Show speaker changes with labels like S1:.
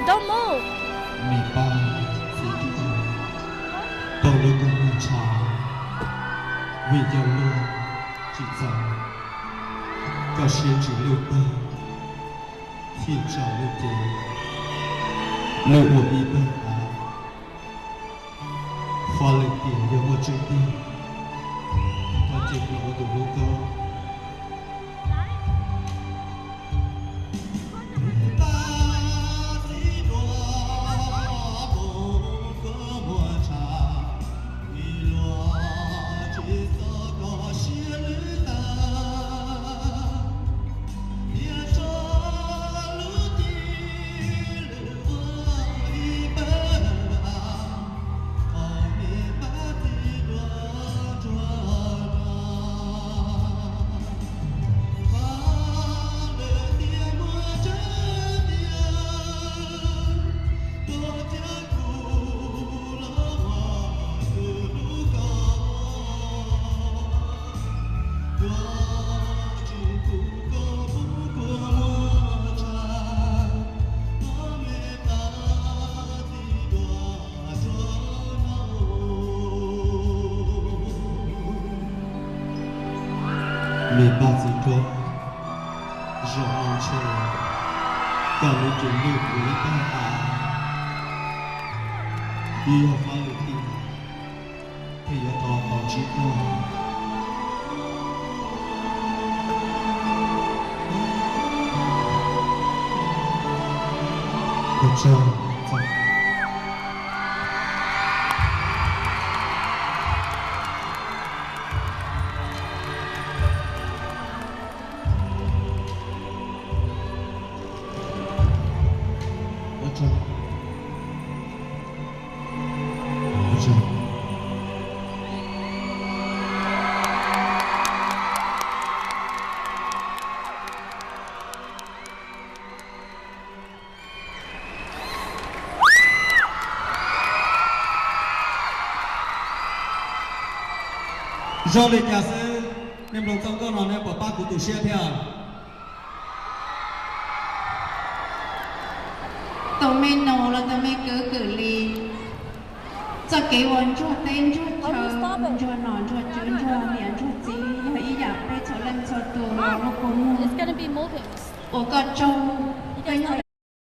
S1: Don't move.
S2: มีบ้านสีที่ตัวเลือกบูชา为掉落制造个鞋子六倍天照六地六我一倍啊花了点有我这边他这个我的路高没把子多，让人吃，搞了点六回大啊，也要发了地，也要讨好几个。我知道。Do lịch nhà sư nem đồng trong câu nói nem của ba cụ tù xe theo
S3: tụi mình nổ là tụi mình cứ cử lý cho kế vấn cho tên cho chờ cho nọ cho chữ cho miệng cho gì hay ý dạp đây cho lên cho tù nó cũng
S1: It's gonna be moving.
S3: 我个州跟他